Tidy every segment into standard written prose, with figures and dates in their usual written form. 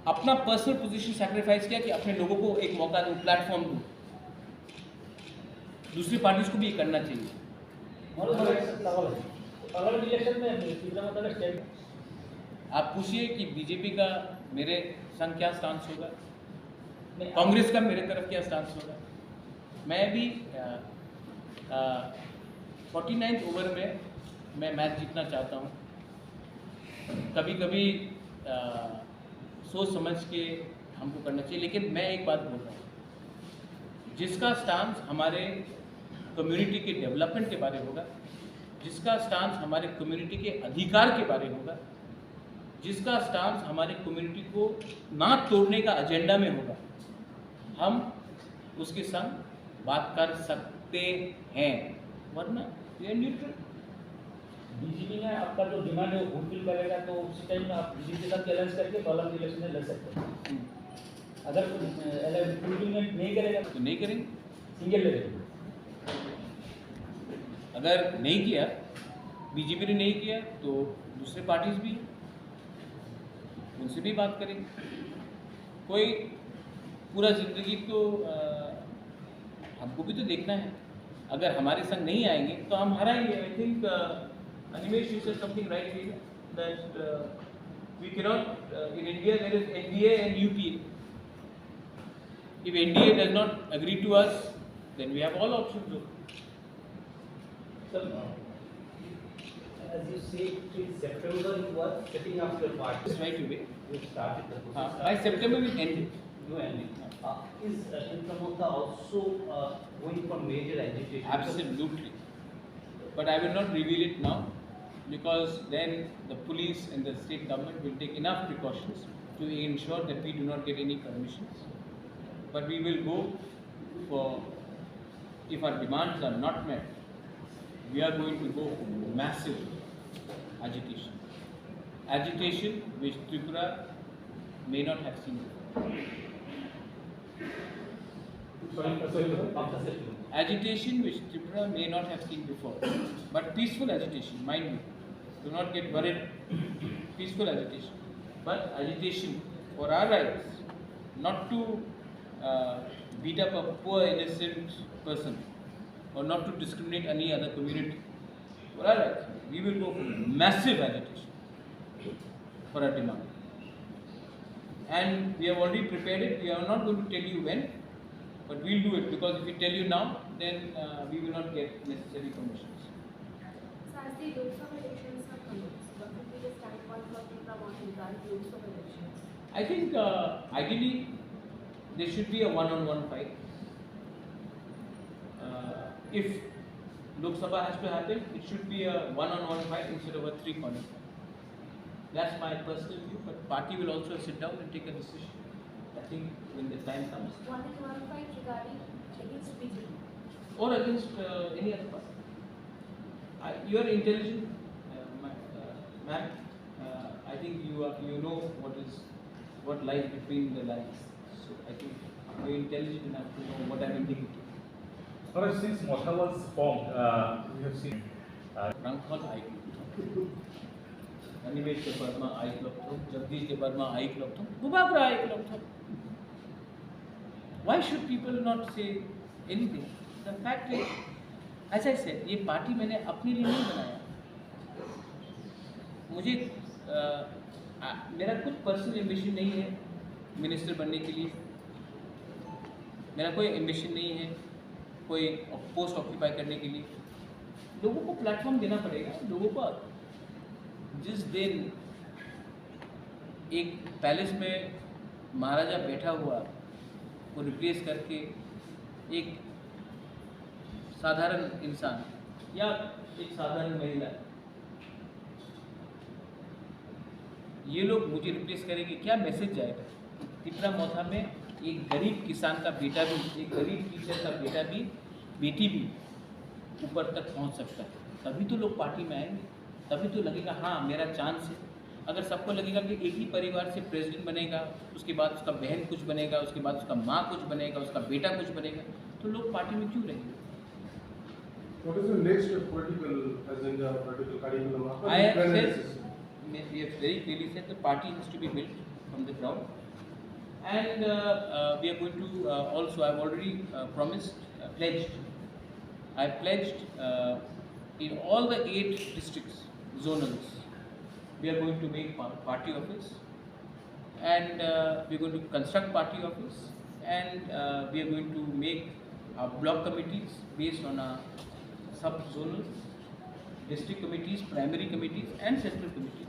अपना personal position sacrifice किया कि अपने लोगों को एक मौका दूं, प्लेटफॉर्म दूं। दूसरी पार्टीज को भी ये करना चाहिए। आप पूछिए कि बीजेपी का मेरे संग क्या स्टांस होगा, कांग्रेस का मेरे तरफ क्या स्टांस होगा। मैं भी 49th ओवर में मैं मैच जीतना चाहता हूँ। कभी कभी सोच समझ के हमको करना चाहिए, लेकिन मैं एक बात बोल रहा हूँ, जिसका स्टांस हमारे कम्युनिटी के डेवलपमेंट के बारे होगा, जिसका स्टांस हमारे कम्युनिटी के अधिकार के बारे होगा, जिसका स्टांस हमारे कम्युनिटी को ना तोड़ने का एजेंडा में होगा, हम उसके संग बात कर सकते हैं, वरना वी आर न्यूट्रल। बीजेपी में आपका जो डिमांड है वो फुलफिल करेगा तो उसी टाइम आप बीजेपी के साथ चैलेंज करके पार्लियामेंट इलेक्शन में लड़ सकते हैं। अगर फुलफिलमेंट नहीं करेगा तो नहीं करेंगे, सिंगल लड़ेंगे। अगर नहीं किया, बीजेपी ने नहीं किया, तो दूसरे पार्टीज भी उनसे भी बात करेंगे। कोई पूरा जिंदगी तो हमको भी तो देखना है। अगर हमारे संग नहीं आएंगे तो हम हराएंगे। I think Animesh, you said something right here, that we cannot, in India there is NDA and UPA. If NDA does not agree to us, then we have all options. So, as you say, in September you were setting up your party. Right away. You started the process. By September we end it. You ending. Is Indra also going for major agitation? Absolutely. But I will not reveal it now, because then the police and the state government will take enough precautions to ensure that we do not get any permissions. But we will go for, if our demands are not met, we are going to go for massive agitation. Agitation which Tripura may not have seen before. Agitation which Tripura may not have seen before. But peaceful agitation, mind you. Do not get worried. Peaceful agitation. But agitation for our rights, not to beat up a poor innocent person or not to discriminate any other community. For our rights, we will go for massive agitation for our demand. And we have already prepared it. We are not going to tell you when, but we will do it, because if we tell you now, then we will not get necessary permissions. So as the Lok Sabha elections are coming, what will be the standpoint for Tripura on the Lok Sabha elections? I think ideally there should be a one-on-one fight. If Lok Sabha has to happen, it should be a one-on-one fight instead of a three-corner fight. That's my personal view, but party will also sit down and take a decision. I think when the time comes. One-on-one fight regarding against BJP? Or against any other party. You are intelligent, ma'am. I think you know what lies between the lines. So I think you are intelligent enough to know what I am indicating. Since Motha was formed, we have seen. Rangkhal I Club, Animesh के Verma I Club था, जगदीश के Verma I Club था, बुबाबरा I Club था. Why should people not say anything? The fact is, as I said, ये party मैंने अपने लिए नहीं बनाया. मुझे मेरा कुछ पर्सनल एम्बिशन नहीं है मिनिस्टर बनने के लिए. मेरा कोई एम्बिशन नहीं है कोई पोस्ट ऑक्यूपाई करने के लिए. लोगों को प्लेटफॉर्म देना पड़ेगा. लोगों को जिस दिन एक पैलेस में महाराजा बैठा हुआ को रिप्लेस करके एक साधारण इंसान या एक साधारण महिला, ये लोग मुझे रिप्लेस करेंगे, क्या मैसेज जाएगा? त्रिपुरा मोथा में एक गरीब किसान का बेटा भी, एक गरीब टीचर का बेटा भी, बेटी भी ऊपर तक पहुंच सकता है. तभी तो लोग पार्टी में आएंगे, तभी तो लगेगा हाँ मेरा चांस है. अगर सबको लगेगा कि एक ही परिवार से प्रेसिडेंट बनेगा, उसके बाद उसका बहन कुछ बनेगा, उसके बाद उसका माँ कुछ बनेगा, उसका बेटा कुछ बनेगा, तो लोग पार्टी में क्यों रहेंगे? What is the next political agenda, political curriculum? I have said, we have very clearly said the party has to be built from the ground. And we are going to also, I've already pledged, I've pledged in all the 8 districts, zonals, we are going to make party office, and we are going to construct party office, and we are going to make our block committees based on our sub-zonals, district committees, primary committees and central committee.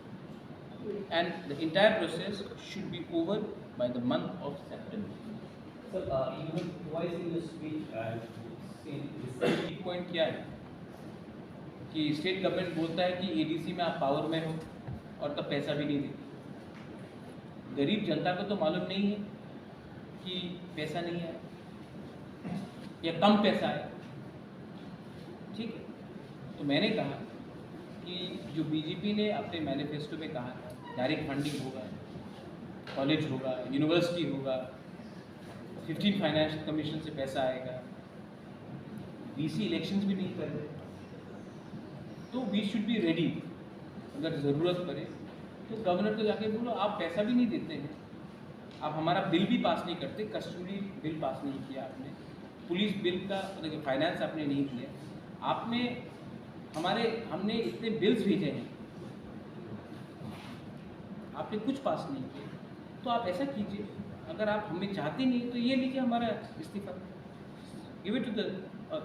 And the entire process should be over by the month of September. Sir, you have twice in your speech seen एक point क्या है कि state government बोलता है कि ADC में आप power में हो और तब पैसा भी नहीं देते। गरीब जनता को तो मालूम नहीं है कि पैसा नहीं आया या कम पैसा है, ठीक है। तो मैंने कहा कि जो बीजेपी ने अपने मैनिफेस्टो में कहा था डायरेक्ट फंडिंग होगा, कॉलेज होगा, यूनिवर्सिटी होगा, 15 फाइनेंशियल कमीशन से पैसा आएगा, बीसी इलेक्शंस भी नहीं कर रहे, तो वी शुड बी रेडी। अगर ज़रूरत पड़े तो गवर्नर को जाके बोलो आप पैसा भी नहीं देते हैं, आप हमारा बिल भी पास नहीं करते, कस्टडी बिल पास नहीं किया आपने, पुलिस बिल का मतलब फाइनेंस आपने नहीं किया, आपने हमने इतने बिल्स भेजे हैं, आपने कुछ पास नहीं किया, तो आप ऐसा कीजिए। अगर आप हमें चाहते नहीं तो ये लीजिए हमारा इस्तीफा, give it to the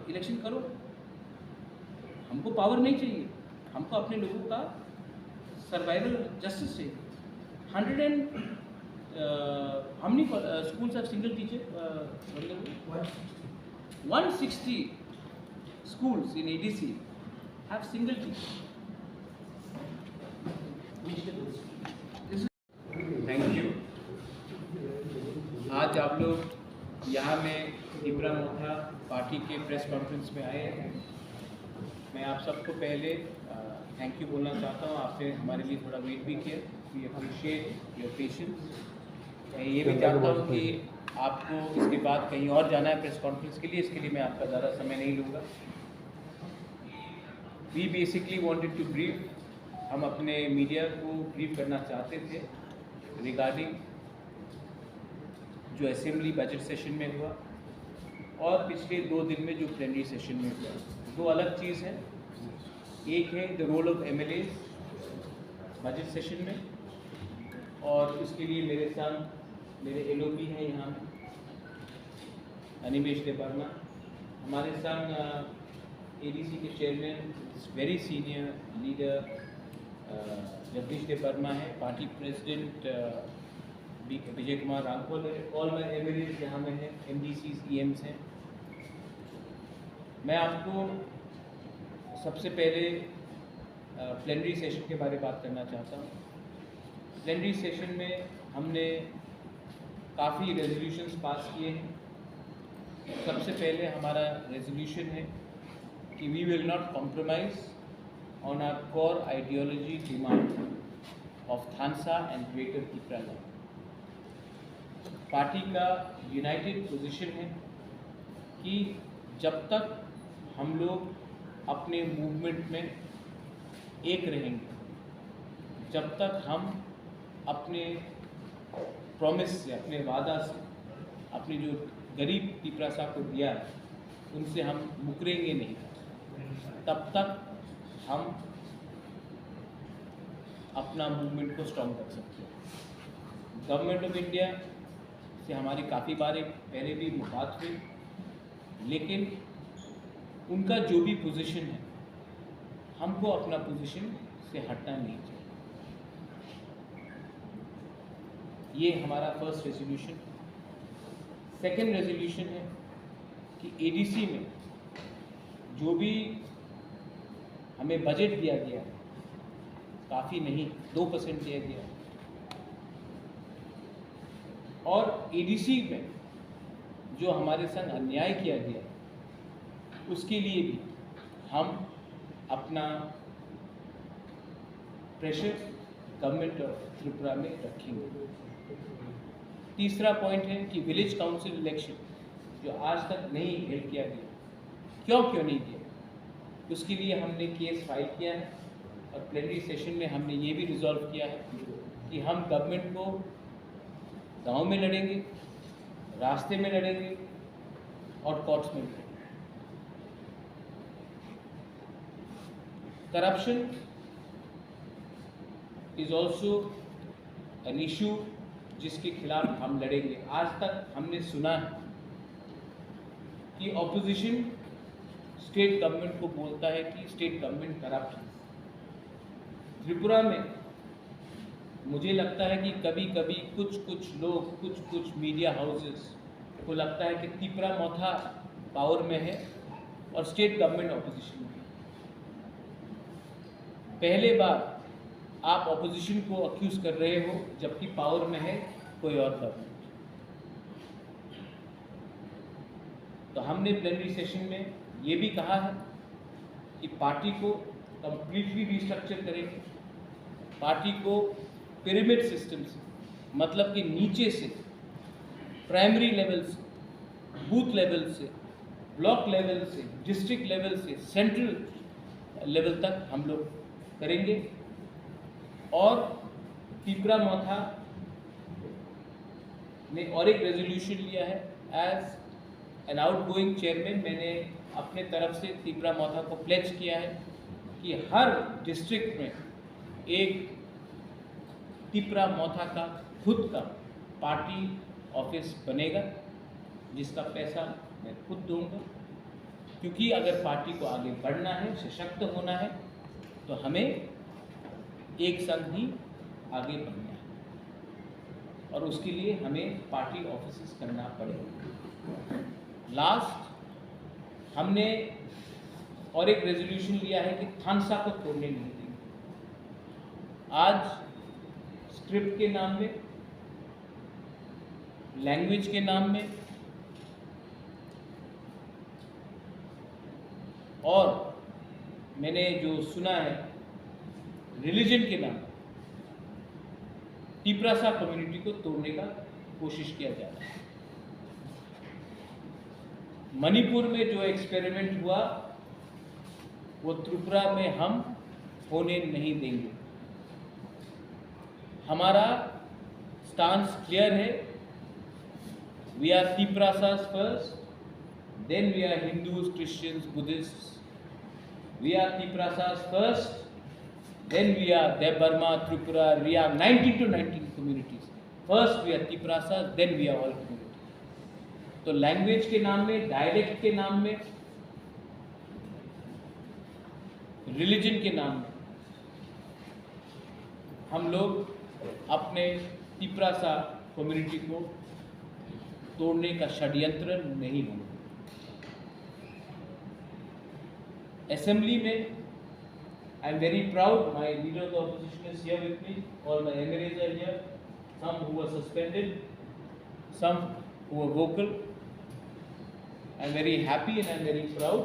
election करो। हमको पावर नहीं चाहिए, हमको अपने लोगों का सर्वाइवल जस्टिस चाहिए। 100 how many schools have single teacher? 160 schools in ADC have single teacher. Thank you. आज आप लोग यहाँ में तिब्रा मोथा पार्टी के प्रेस कॉन्फ्रेंस में आए हैं। मैं आप सबको पहले थैंक यू बोलना चाहता हूँ, आपने हमारे लिए थोड़ा वेट भी किया, वी अप्रिशिएट योर पेशेंस। मैं ये भी जानता हूँ कि आपको इसके बाद कहीं और जाना है प्रेस कॉन्फ्रेंस के लिए, इसके लिए मैं आपका ज़्यादा समय नहीं लूँगा। We basically wanted to brief, हम अपने मीडिया को ब्रीफ करना चाहते थे रिगार्डिंग जो असेंबली बजट सेशन में हुआ और पिछले 2 दिन में जो प्लेनरी सेशन में हुआ। 2 अलग चीज़ हैं, एक है the role of MLAs budget session में, और इसके लिए मेरे साथ मेरे एलओपी हैं यहाँ में, अनिमेश देवर्मा, हमारे साथ एडीसी के chairman very senior leader Jagdish Debbarma है, पार्टी प्रेसिडेंट विजय कुमार रामकोल है, ऑल माय एमएलएज यहाँ में हैं, एमडीसीज ईएम्स हैं। मैं आपको सबसे पहले प्लेनरी सेशन के बारे में बात करना चाहता हूँ। प्लेनरी सेशन में हमने काफ़ी रेजोल्यूशंस पास किए हैं। सबसे पहले हमारा रेजोल्यूशन है कि we will not compromise on our core ideology demand of Thansa and Greater Tipra. Party का यूनाइटेड पोजीशन है कि जब तक हम लोग अपने मूवमेंट में एक रहेंगे, जब तक हम अपने प्रॉमिस से, अपने वादा से, अपने जो गरीब तिब्रा को दिया है उनसे हम मुकरेंगे नहीं, तब तक हम अपना मूवमेंट को स्ट्रॉन्ग कर सकते हैं। गवर्नमेंट ऑफ इंडिया से हमारी काफ़ी बार पहले भी बात हुई, लेकिन उनका जो भी पोजीशन है हमको अपना पोजीशन से हटना नहीं चाहिए। ये हमारा फर्स्ट रेजोल्यूशन। सेकेंड रेजोल्यूशन है कि एडीसी में जो भी हमें बजट दिया गया है, काफ़ी नहीं 2% दिया गया, और एडीसी में जो हमारे संग अन्याय किया गया उसके लिए भी हम अपना प्रेशर गवर्नमेंट ऑफ त्रिपुरा में रखेंगे। तीसरा पॉइंट है कि विलेज काउंसिल इलेक्शन जो आज तक नहीं हेल्ड किया गया, क्यों नहीं किया, उसके लिए हमने केस फाइल किया है, और प्लेनरी सेशन में हमने ये भी रिजॉल्व किया है कि हम गवर्नमेंट को गांव में लड़ेंगे, रास्ते में लड़ेंगे और कोर्ट्स में लड़ेंगे। Corruption is also an issue जिसके खिलाफ हम लड़ेंगे। आज तक हमने सुना है कि ऑपोजिशन स्टेट गवर्नमेंट को बोलता है कि स्टेट गवर्नमेंट करप्ट है। त्रिपुरा में मुझे लगता है कि कभी कभी कुछ लोग, कुछ मीडिया हाउसेस को लगता है कि त्रिपुरा मौथा पावर में है और स्टेट गवर्नमेंट ऑपोजिशन में है। पहले बार आप ऑपोजिशन को अक्यूज कर रहे हो जबकि पावर में है कोई और गवर्नमेंट। तो हमने प्लेनरी सेशन में ये भी कहा है कि पार्टी को कंप्लीटली रिस्ट्रक्चर करेंगे, पार्टी को पिरामिड सिस्टम से, मतलब कि नीचे से, प्राइमरी लेवल से, बूथ लेवल से, ब्लॉक लेवल से, डिस्ट्रिक्ट लेवल से, सेंट्रल लेवल तक हम लोग करेंगे। और त्रिपुरा मौथा ने और एक रेजोल्यूशन लिया है। एज एन आउटगोइंग चेयरमैन मैंने अपने तरफ से त्रिपुरा मौथा को प्लेज किया है कि हर डिस्ट्रिक्ट में एक त्रिपुरा मौथा का खुद का पार्टी ऑफिस बनेगा, जिसका पैसा मैं खुद दूंगा। क्योंकि अगर पार्टी को आगे बढ़ना है, सशक्त होना है, तो हमें एक संग ही आगे बढ़ना है और उसके लिए हमें पार्टी ऑफिसेस करना पड़ेगा। लास्ट हमने और एक रेजोल्यूशन लिया है कि थानसा को तोड़ने नहीं देंगे। आज स्क्रिप्ट के नाम में, लैंग्वेज के नाम में और मैंने जो सुना है रिलीजन के नाम, त्रिपुरा कम्युनिटी को तोड़ने का कोशिश किया जा रहा है। मणिपुर में जो एक्सपेरिमेंट हुआ वो त्रिपुरा में हम होने नहीं देंगे। हमारा स्टांस क्लियर है। We are Tiprasas first, then we are Hindus, Christians, Buddhists. We are Tiprasas first, then we are Debarma, Tripura, we are 19 to 19 communities. First we are Triprasas, then we are all communities. तो language के नाम में, dialect के नाम में, religion के नाम में हम लोग अपने त्रिपुरा कम्युनिटी को तोड़ने का षड्यंत्र नहीं होंगे। असेंबली में I am very proud. My leader of the opposition is here with me. All my MLAs are here. Some who were suspended, some who were vocal. I am very happy and I am very proud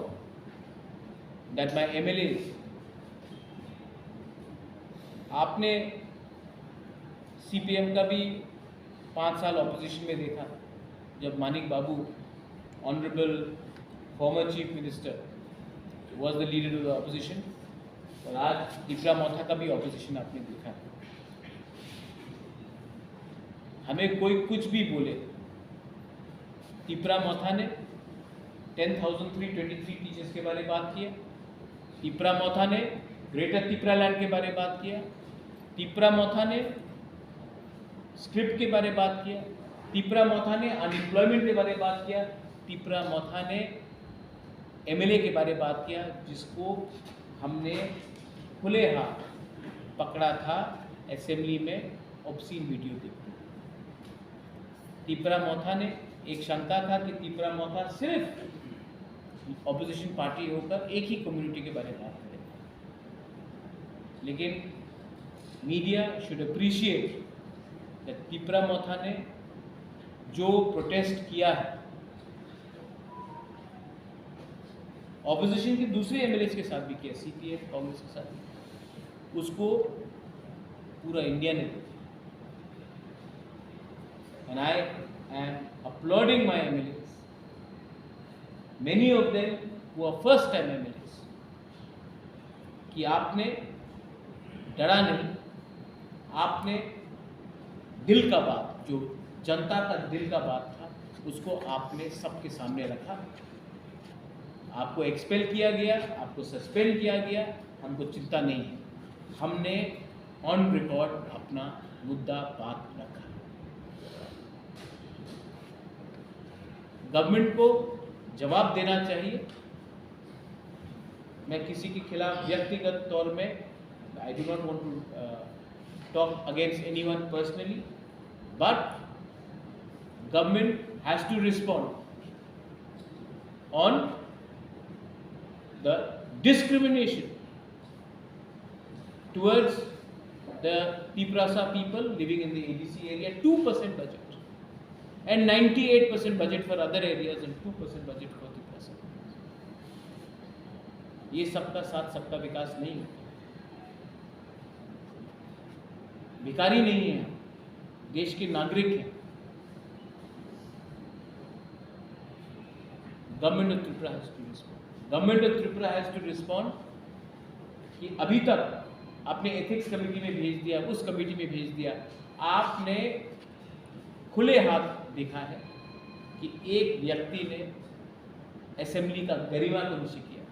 that my MLAs. आपने CPM का भी 5 साल opposition में देखा जब Manik Babu, honourable former chief minister, was the leader of the opposition. और आज त्रिपुरा मौथा का भी ऑपोजिशन आपने देखा। हमें कोई कुछ भी बोले, त्रिपुरा मौथा ने 10,323 टीचर्स के बारे में बात किया, त्रिपुरा मौथा ने ग्रेटर त्रिपुरा लैंड के बारे में बात किया, त्रिपुरा मौथा ने स्क्रिप्ट के बारे में बात किया, त्रिपुरा मौथा ने अनएम्प्लॉयमेंट के बारे में बात किया, त्रिपुरा मौथा ने MLA के बारे में बात किया, जिसको हमने खुले हाथ पकड़ा था असेंबली में ऑब्सीन वीडियो देखते। त्रिपुरा मौथा ने एक शंका था कि त्रिपुरा मौथा सिर्फ ऑपोजिशन पार्टी होकर एक ही कम्युनिटी के बारे में बात करेगा, लेकिन media should appreciate that Tripura Motha ने जो प्रोटेस्ट किया है ऑपोजिशन के दूसरे MLAs के साथ भी किया, CPM कांग्रेस के साथ, उसको पूरा इंडिया ने देखा। And I am applauding my MLAs, many of them who are first time MLAs, कि आपने डरा नहीं, आपने दिल का बात जो जनता का दिल का बात था, उसको आपने सबके सामने रखा। आपको एक्सपेल किया गया, आपको सस्पेंड किया गया, हमको चिंता नहीं है। हमने ऑन रिकॉर्ड अपना मुद्दा बात रखा। गवर्नमेंट को जवाब देना चाहिए। मैं किसी के खिलाफ व्यक्तिगत तौर में I do not want to talk against anyone personally, but government has to respond on the discrimination towards the Tiprasa people living in the ADC area, 2% budget and 98% budget for other areas and 2% budget for Tiprasa. ये सबका साथ सबका विकास नहीं है, भिखारी नहीं है, देश के नागरिक हैं। Government of Tripura has to respond. Government of Tripura has to respond कि अभी तक आपने एथिक्स कमेटी में भेज दिया, उस कमेटी में भेज दिया, आपने खुले हाथ देखा है कि एक व्यक्ति ने असेंबली का गरिमा को नीचे किया।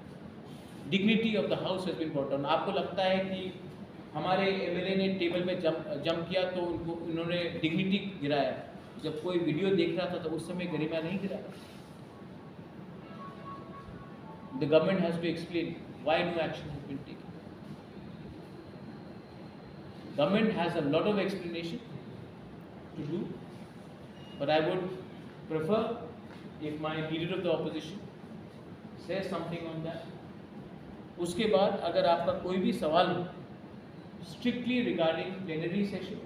Dignity of the house has been brought down. आपको लगता है कि हमारे एमएलए ने टेबल में जंप किया तो उन्होंने डिग्निटी गिराया। जब कोई वीडियो देख रहा था तो उस समय गरिमा नहीं गिराया। The government has to explain why no action has been taken. Government has a lot of explanation to do, but I would prefer if my leader of the opposition says something on that. उसके बाद अगर आपका कोई भी सवाल हो strictly regarding plenary session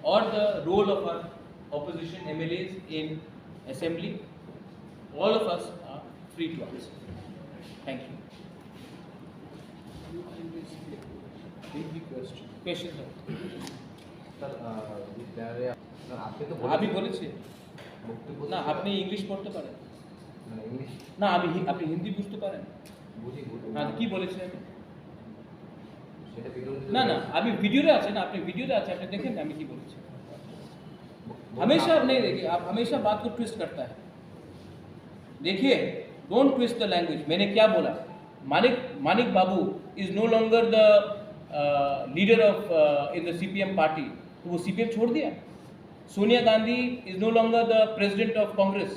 or the role of our opposition MLAs in assembly, all of us are free to answer. Thank you. Question sir আপনি তো আমি বলেছি না আপনি ইংলিশ পড়তে পারেন ইংলিশ না আপনি হিন্দি বুঝতে পারেন বুঝি না কি বলেছি আমি সেটা ভিডিও না না আমি ভিডিওতে আছে না আপনি ভিডিওতে আছে আপনি দেখেন আমি কি বলেছি हमेशा नहीं देखिए आप हमेशा बात को ट्विस्ट करता है देखिए डोंट ट्विस्ट द लैंग्वेज मैंने क्या बोला Manik Babu is no longer the leader of in the CPM party तो वो सीपीएम छोड़ दिया Sonia Gandhi is no longer the president of Congress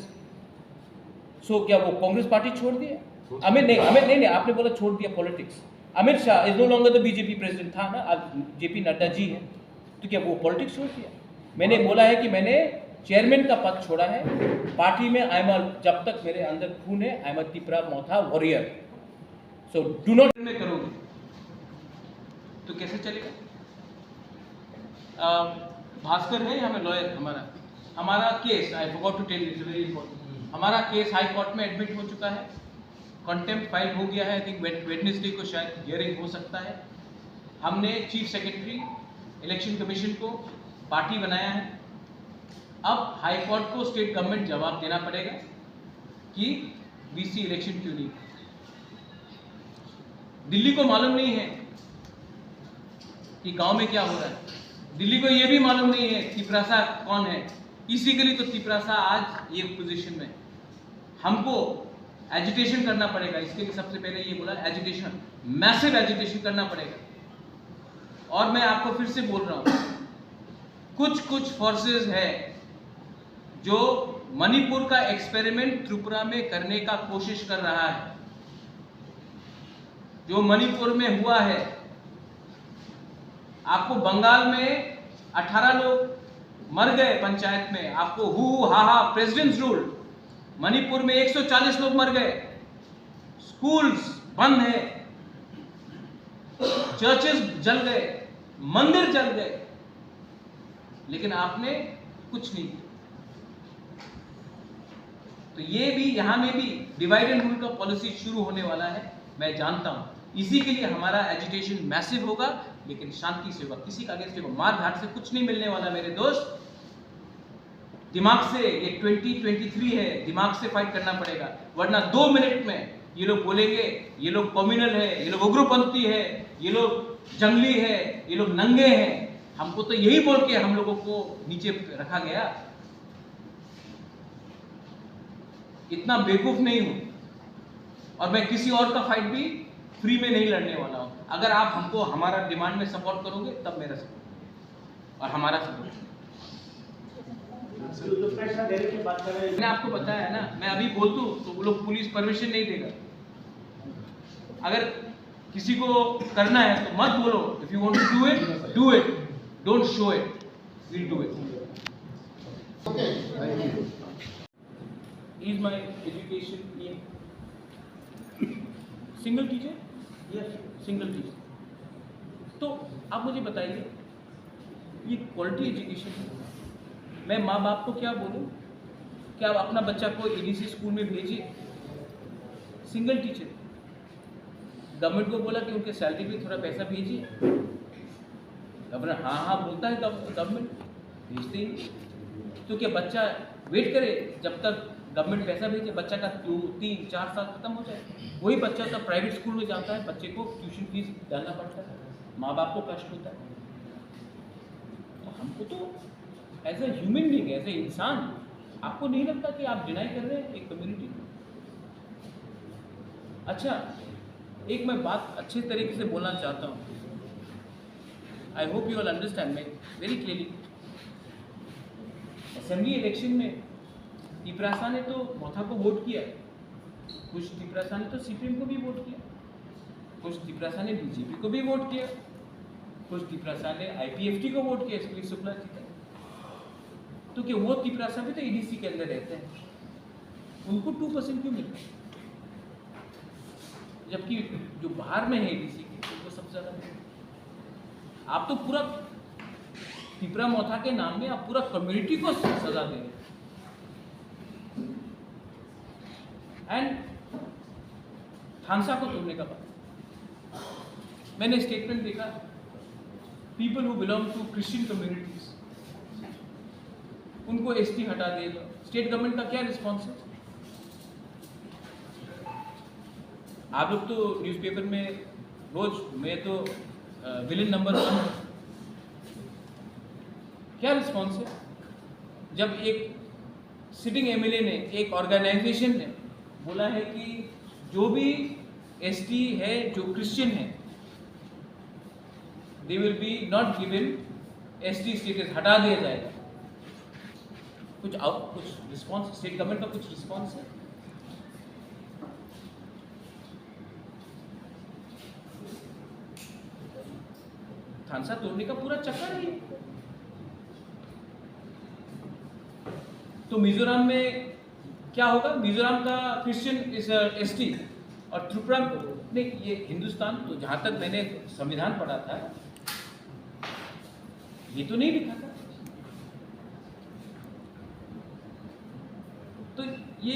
so क्या वो कांग्रेस पार्टी छोड़ दिया अमित नहीं आपने बोला छोड़ दिया politics Amit Shah is no longer the BJP president था ना आज जेपी नड्डा जी है तो क्या वो पॉलिटिक्स छोड़ दिया मैंने बोला है कि मैंने चेयरमैन का पद छोड़ा है पार्टी में जब तक मेरे अंदर खून है I am a Tipra Motha warrior so do not में करोगे तो कैसे चलेगा भास्कर है हमें लॉयर हमारा case I forgot to tell it's very important हमारा केस हाई कोर्ट में एडमिट हो चुका है कंटेम्प्ट फाइल हो गया है आई थिंक वेडनेसडे को शायद हियरिंग हो सकता है हमने चीफ सेक्रेटरी इलेक्शन कमीशन को पार्टी बनाया है अब हाई कोर्ट को स्टेट गवर्नमेंट जवाब देना पड़ेगा कि बीसी इलेक्शन क्यों नहीं दिल्ली को मालूम नहीं है कि गांव में क्या हो रहा है दिल्ली को यह भी मालूम नहीं है तिपरासा कौन है इसीलिए तो तिपरासा आज ये पोजीशन में हमको एजिटेशन करना पड़ेगा इसके लिए सबसे पहले ये बोला एजिटेशन मैसिव एजिटेशन करना पड़ेगा और मैं आपको फिर से बोल रहा हूं कुछ फोर्सेस है जो मणिपुर का एक्सपेरिमेंट त्रिपुरा में करने का कोशिश कर रहा है जो मणिपुर में हुआ है आपको बंगाल में 18 लोग मर गए पंचायत में आपको हा प्रेसिडेंट्स रूल मणिपुर में 140 लोग मर गए स्कूल्स बंद है चर्चेस जल गए मंदिर जल गए लेकिन आपने कुछ नहीं किया तो ये भी यहां में भी डिवाइड एंड रूल का पॉलिसी शुरू होने वाला है मैं जानता हूं इसी के लिए हमारा एजिटेशन मैसिव होगा लेकिन शांति से होगा किसी का अगेंस्ट मार धाड़ से कुछ नहीं मिलने वाला मेरे दोस्त दिमाग से ये 2023 है दिमाग से फाइट करना पड़ेगा वरना 2 मिनट में ये लोग बोलेंगे ये लोग कम्युनल है ये लोग उग्रपंथी है ये लोग जंगली है ये लोग नंगे हैं हमको तो यही बोल के हम लोगों को नीचे रखा गया। इतना बेवकूफ नहीं हूं, और मैं किसी और का फाइट भी फ्री में नहीं लड़ने वाला हूं। अगर आप हमको हमारा डिमांड में सपोर्ट करोगे तब मेरा सपोर्ट और हमारा सपोर्ट। मैंने आपको बताया है ना, मैं अभी बोल दूं तो वो लोग पुलिस परमिशन नहीं देगा। अगर किसी को करना है तो मत बोलो, if you want to do it, don't show it, will do it. Is my education in single teacher? Yes, single teacher. तो आप मुझे बताइए, ये क्वालिटी एजुकेशन है। मैं माँ बाप को क्या बोलूँ कि आप अपना बच्चा को एडीसी स्कूल में भेजिए, सिंगल टीचर। गवर्नमेंट को बोला कि उनके सैलरी पे थोड़ा पैसा भेजिए, गवर्नर हाँ हाँ बोलता है, गवर्नमेंट भेजते ही। तो क्या बच्चा वेट करे जब तक गवर्नमेंट पैसा भेजे, बच्चा का 2, 3, 4 साल खत्म हो जाए। वही बच्चा तब प्राइवेट स्कूल में जाता है, बच्चे को ट्यूशन फीस डालना पड़ता है, माँ बाप को कष्ट होता है। तो हमको तो as a human being, as a इंसान, आपको नहीं लगता कि आप डिनाई कर रहे हैं एक कम्युनिटी को? अच्छा, एक मैं बात अच्छे तरीके से बोलना चाहता हूँ। I hope you all understand me very clearly. Assembly election में तिपरासा ने तो मोथा को वोट किया, कुछ तिपरासा ने तो सीपीएम को भी वोट किया, कुछ तिपरासा ने बीजेपी को भी वोट किया, कुछ तिपरासा ने आईपीएफटी को वोट किया, इसके लिए शुक्ला जी का। तो क्या वो तिपरासा भी तो ईडीसी के अंदर रहते हैं, उनको 2% क्यों मिलता है? जबकि जो बाहर में है ईडीसी के, उनको सबसे ज्यादा मिलता है। आप तो पूरा तिपरा मोथा के नाम में आप पूरा कम्युनिटी को सजा दे रहे। एंड थानसा को तोड़ने का बात, मैंने स्टेटमेंट देखा, people who belong to Christian communities, उनको एसटी हटा देगा। स्टेट गवर्नमेंट का क्या रिस्पॉन्स है? आप लोग तो न्यूज़पेपर में रोज, मैं तो विलेन नंबर 1, क्या रिस्पॉन्स है? जब एक सिटिंग एमएलए ने, एक ऑर्गेनाइजेशन ने बोला है कि जो भी एसटी है, जो क्रिश्चियन है, they will be not given ST status, हटा दिया जाएगा। कुछ रिस्पॉन्स स्टेट गवर्नमेंट का कुछ रिस्पॉन्स है? थानसा तोड़ने का पूरा चक्कर है। तो मिजोरम में क्या होगा? मिजोरम का क्रिश्चियन इज एसटी और त्रिपुरा नहीं, ये हिंदुस्तान, तो जहां तक मैंने संविधान पढ़ा था ये तो नहीं लिखा था। तो ये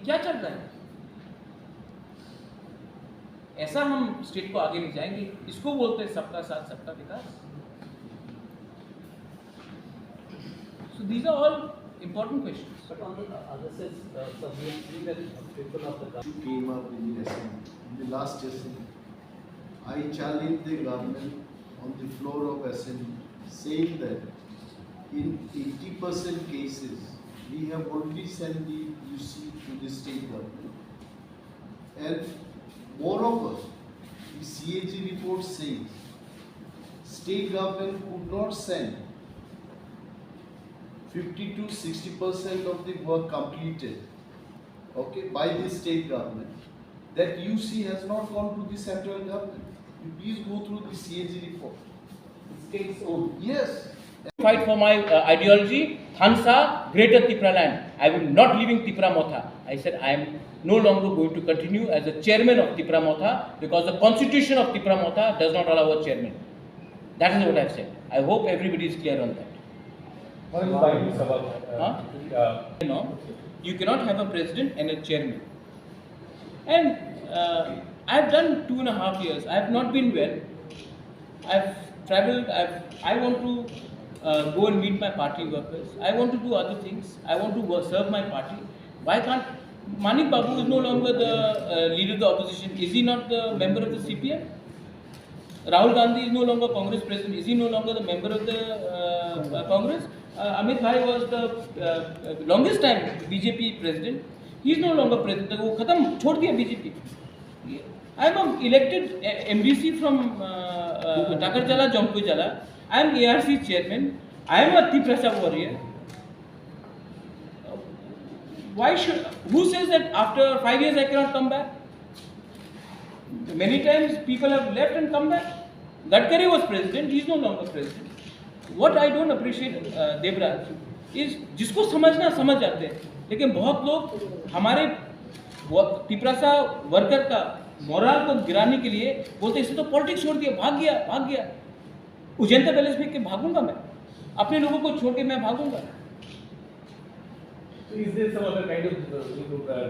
क्या चल रहा है? ऐसा हम स्टेट को आगे नहीं जाएंगे। इसको बोलते हैं सबका साथ सबका विकास। So these are all important questions. But on the other side, we have seen that people of the You came up in the assembly, in the last assembly. I challenged the government on the floor of assembly, saying that in 80% cases, we have already sent the UC to the state government. And moreover, the CAG report says state government could not send 50 to 60% of the work completed, okay, by the state government. That UC has not gone to the central government. You please go through the CAG report. state's own. Yes. Fight for my ideology, Thansa, Greater Tripura land. I will not leaving Tripura Motha. I said I am no longer going to continue as the chairman of Tripura Motha because the constitution of Tripura Motha does not allow a chairman. That is what I have said. I hope everybody is clear on that. What is binding Sabha? No, you cannot have a president and a chairman. And I have done 2.5 years. I have not been well. I have traveled. I want to go and meet my party workers. I want to do other things. I want to serve my party. Why can't Manik Babu is no longer the leader of the opposition? Is he not the member of the CPM? Rahul Gandhi is no longer Congress president. Is he no longer the member of the Congress? Amit Bhai was the longest time BJP president. He is no longer president. वो खत्म छोड़ दिया BJP. I am an elected MDC from Takarjala, Jompujala. I am ARC chairman. I am a Tiprasa warrior. Why should? Who says that after 5 years I cannot come back? Many times people have left and come back. Gadkari was president. He is no longer president. What I don't appreciate, Devraj, is जिसको समझना समझ जाते हैं, लेकिन बहुत लोग हमारे Tiprasa worker का मोरल को गिराने के लिए बोलते इसने तो पॉलिटिक्स छोड़ दिया, भाग गया। उजेंता पैलेस में के भागूंगा मैं, अपने लोगों को छोड़ के मैं भागूंगा। So is there some other kind of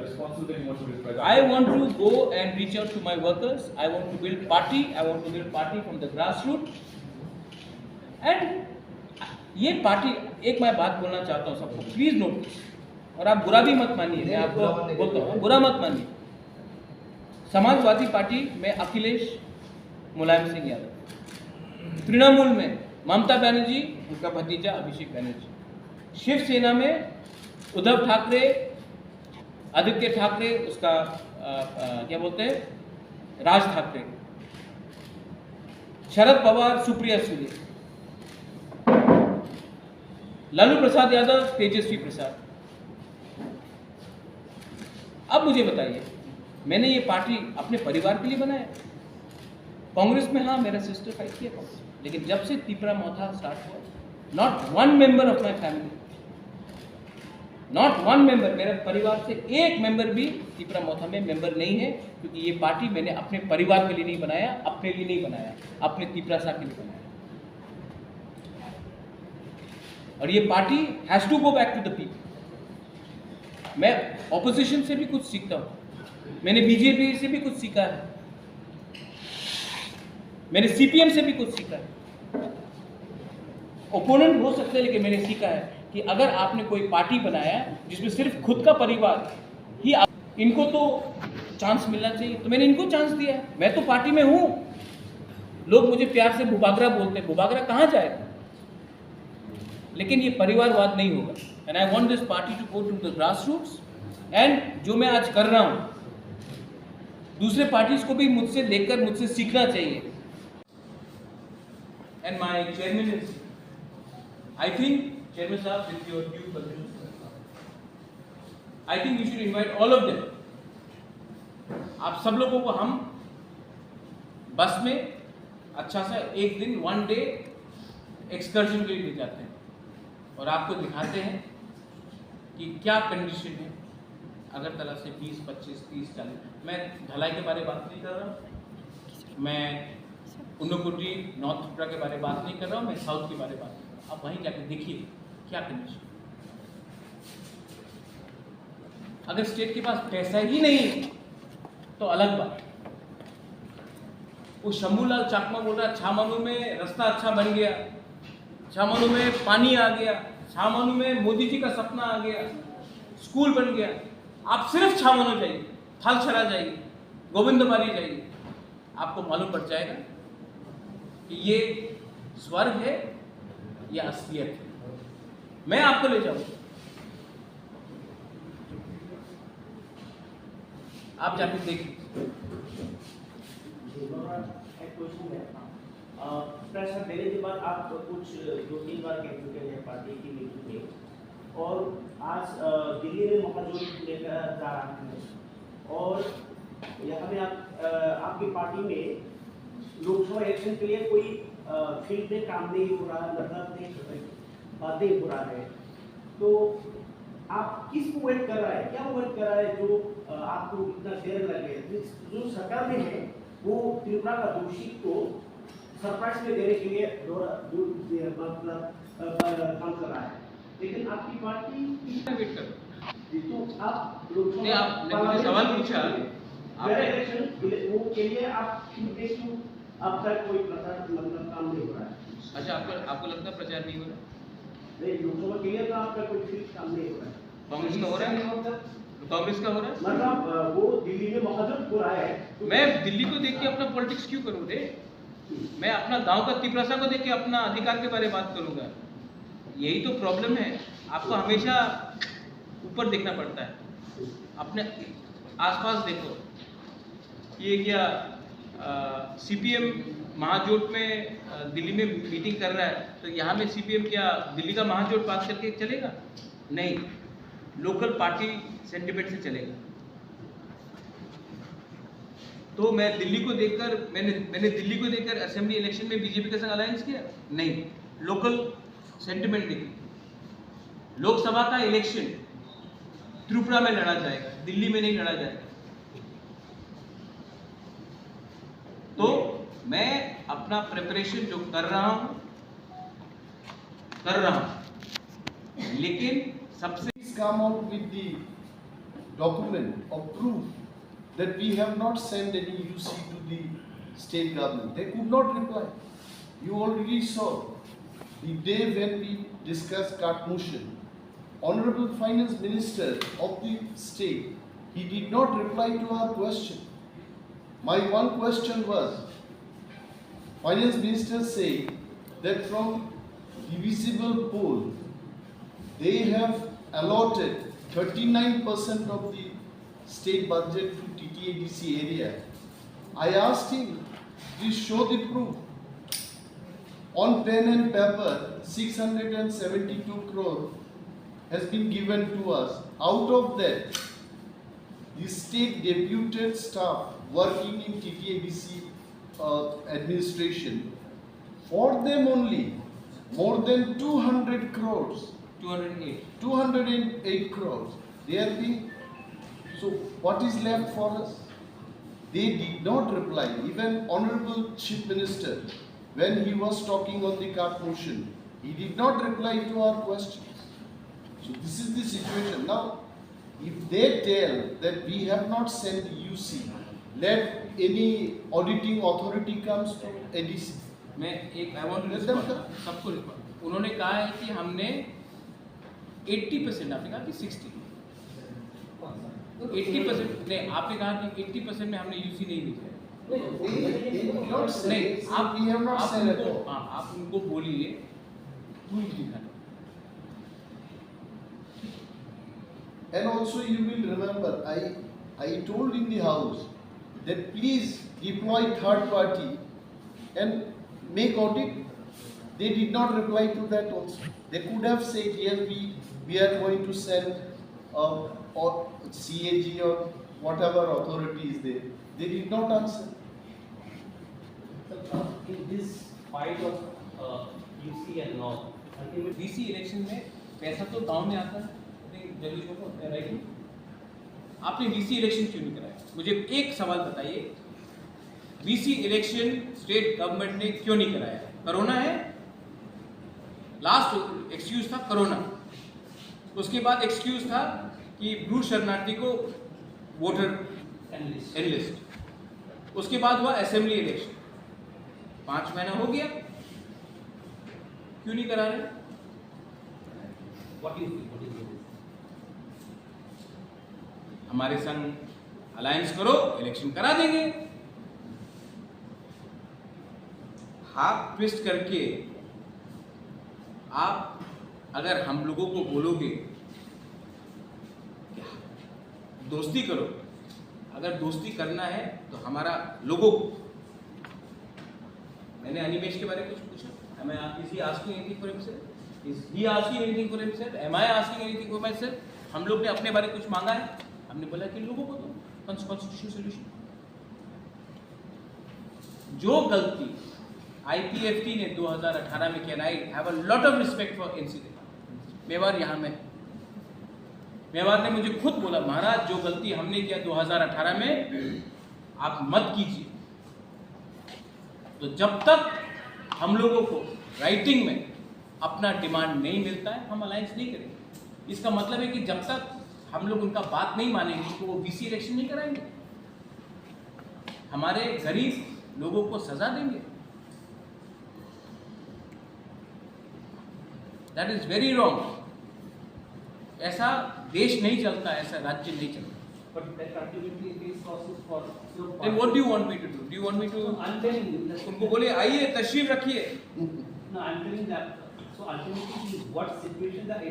responsibility you want to discuss? I want to go and reach out to my workers. I want to build party. I want to build party from the grassroots. And ये party, एक मैं बात बोलना चाहता हूँ सबको, please note, और आप बुरा भी मत मानिए, मैं आपको बोलता हूँ, बुरा मत मानिए। समाजवादी पार्टी में अखिलेश मुलायम सिंह यादव, तृणमूल में ममता बनर्जी, उनका भतीजा अभिषेक बनर्जी, शिवसेना में उद्धव ठाकरे, आदित्य ठाकरे, उसका क्या बोलते हैं, राज ठाकरे, शरद पवार, सुप्रिया सुले, लालू प्रसाद यादव, तेजस्वी प्रसाद। अब मुझे बताइए, मैंने ये पार्टी अपने परिवार के लिए बनाया? कांग्रेस में हाँ, मेरा सिस्टर फाइट किया कांग्रेस, लेकिन जब से तिपरा मोथा स्टार्ट हुआ, not one member of my family, not one member, मेरे परिवार से एक मेंबर भी तिपरा मोथा में मेंबर नहीं है, क्योंकि ये पार्टी मैंने अपने परिवार के लिए नहीं बनाया, अपने लिए नहीं बनाया, अपने तिपरासा के लिए बनाया। और ये party has to go back to the people. मैं ऑपोजिशन से भी कुछ सीखता हूँ, मैंने बीजेपी से भी कुछ सीखा है, मैंने सीपीएम से भी कुछ सीखा है। ओपोनेंट हो सकते हैं, लेकिन मैंने सीखा है कि अगर आपने कोई पार्टी बनाया जिसमें सिर्फ खुद का परिवार ही, इनको तो चांस मिलना चाहिए, तो मैंने इनको चांस दिया है। मैं तो पार्टी में हूँ, लोग मुझे प्यार से भूबागरा बोलते हैं, भूबागरा कहाँ जाएगा, लेकिन ये परिवारवाद नहीं होगा। And I want this party to go to the grass roots, and जो मैं आज कर रहा हूँ, दूसरे पार्टीज को भी मुझसे लेकर मुझसे सीखना चाहिए। And my chairman is, I think chairman साहब, with your due permission, I think you should invite all of them. आप सब लोगों को हम बस में अच्छा सा एक दिन, वन डे एक्सकर्जन के लिए ले जाते हैं और आपको दिखाते हैं कि क्या कंडीशन है अगरतला से 20, 25, 30, 40। मैं ढलाई के बारे में बात नहीं कर रहा हूँ, मैं उन्नकोटी नॉर्थ त्रिपुरा के बारे में बात नहीं कर रहा हूँ, मैं साउथ के बारे में बात कर रहा हूँ। आप वहीं जाकर देखिए क्या कंडीशन। अगर स्टेट के पास पैसा ही नहीं तो अलग बात। वो शंभूलाल चाकमा बोल रहा है छामानू में रास्ता अच्छा बन गया, छामानू में पानी आ गया, छामानू में मोदी जी का सपना आ गया, स्कूल बन गया। आप सिर्फ छामानू जाइए, थालछरा जाइए, गोविंदबारी जाइए, आपको मालूम पड़ जाएगा कि ये स्वर्ग है या असलियत है। मैं आपको ले जाऊंगा, आप जाके देखिए। एक क्वेश्चन है, प्रेशर देने के बाद आप कुछ 2-3 बार कह चुके हैं पार्टी की मीटिंग में, और आज दिल्ली में महाजोत लेकर जा रहा है, और यहाँ में आपकी पार्टी में लोकसभा इलेक्शन के लिए कोई फील्ड में काम नहीं हो रहा, मतलब नहीं बातें हो रहा है, तो आप किसको वेट कर रहा है, क्या वेट कर रहा है जो आपको इतना देर लगे? जो सरकार में है वो त्रिपुरा का दोषी को सरप्राइज में देने के लिए मतलब काम कर रहा है, लेकिन आपकी पार्टी वेट कर, तो आप नहीं, आपने मुझे सवाल पूछा, वो के लिए आप अब तक कोई प्रचार मतलब काम नहीं हो रहा है। अच्छा, आपको लगता है प्रचार नहीं हो रहा? नहीं, लोकसभा के लिए तो आपका कोई फिक्स काम नहीं हो रहा है। कांग्रेस का हो रहा है? कांग्रेस का हो रहा है? मतलब वो दिल्ली में महाजोत हो रहा है, मैं दिल्ली को देख के अपना पॉलिटिक्स क्यों करूं रे? मैं अपना गांव का तिपरासा को देख के अपना अधिकार के बारे में बात करूंगा। यही तो प्रॉब्लम है, आपको हमेशा ऊपर देखना पड़ता है, अपने आसपास देखो। ये क्या सीपीएम महाजोट में दिल्ली में मीटिंग कर रहा है, तो यहाँ में सीपीएम क्या दिल्ली का महाजोट बात करके चलेगा? नहीं, लोकल पार्टी सेंटिमेंट से चलेगा। तो मैं दिल्ली को देखकर मैंने दिल्ली को देखकर असेंबली इलेक्शन में बीजेपी के संग अलायंस किया? नहीं, लोकल सेंटिमेंट देखी। लोकसभा का इलेक्शन त्रिपुरा में लड़ा जाएगा, दिल्ली में नहीं लड़ा जाएगा। तो मैं अपना प्रिपरेशन जो कर रहा हूं, लेकिन सबसे come out with the document or proof that we have not sent any UC to the state government. They could not reply. You already saw the day when we discussed carte motion. Honorable Finance Minister of the state, he did not reply to our question. My one question was, Finance Minister said that from divisible pool, they have allotted 39% of the state budget to TTADC area. I asked him, please show the proof. On pen and paper, 672 crore has been given to us. Out of that, the state deputed staff working in TTADC administration, for them only, more than 200 crores. 208 crores. They are being. So what is left for us? They did not reply. Even Honorable Chief Minister, when he was talking on the carte motion, he did not reply to our questions. So this is the situation. Now, if they tell that we have not sent UC, let any auditing authority comes from ADC. मैं एक I want to respond, सबको respond. उन्होंने कहा है कि हमने 80%, आपने कहा कि 60, 80% नहीं, आपने कहा कि 80% में हमने यूसी नहीं लिखा है। नहीं, आप उनको बोलिए प्रूफ दिखाना। And also you will remember, I told in the house that please deploy third party and make audit. They did not reply to that also. They could have said, yes, we are going to send or CAG or whatever authority is there. They did not answer. In this fight of UC and law, ultimately DC election में पैसा तो गांव में आता है, जर्नलिस्टों को right. आपने VC election क्यों नहीं कराया? मुझे एक सवाल बताइए, वीसी इलेक्शन स्टेट गवर्नमेंट ने क्यों नहीं कराया? कोरोना है, लास्ट एक्सक्यूज था कोरोना। उसके बाद एक्सक्यूज था कि ब्रू शरणार्थी को वोटर एनलिस्ट। उसके बाद हुआ असेंबली इलेक्शन, 5 महीना हो गया, क्यों नहीं करा रहे? what is हमारे संग अलायंस करो, इलेक्शन करा देंगे। हाफ ट्विस्ट करके आप अगर हम लोगों को बोलोगे दोस्ती करो, अगर दोस्ती करना है तो हमारा लोगों को, मैंने अनिमेश के बारे में कुछ पूछा, am I asking anything for himself? Is he asking anything for himself? Am I asking anything for myself? हम लोग ने अपने बारे में कुछ मांगा है? हमने बोला कि लोगों को दो कॉन्स्टिट्यूशन सोल्यूशन। जो गलती IPFT ने 2018 में किया, I have a lot of respect for NCC. Mewar यहाँ में, मेवार ने मुझे खुद बोला, महाराज जो गलती हमने किया 2018 में आप मत कीजिए। तो जब तक हम लोगों को राइटिंग में अपना डिमांड नहीं मिलता है, हम अलायंस नहीं करेंगे। इसका मतलब है कि जब तक हम लोग उनका बात नहीं मानेंगे तो वो वीसी इलेक्शन नहीं कराएंगे, हमारे गरीब लोगों को सजा देंगे। That is very wrong. ऐसा देश नहीं चलता, ऐसा राज्य नहीं चलता। But that ultimately it is causes for so. Then what do you want me to do? Do you want me to? So I'm telling you. उनको बोले आइए तशरीफ रखिए. No, I'm telling that. So ultimately, what situation the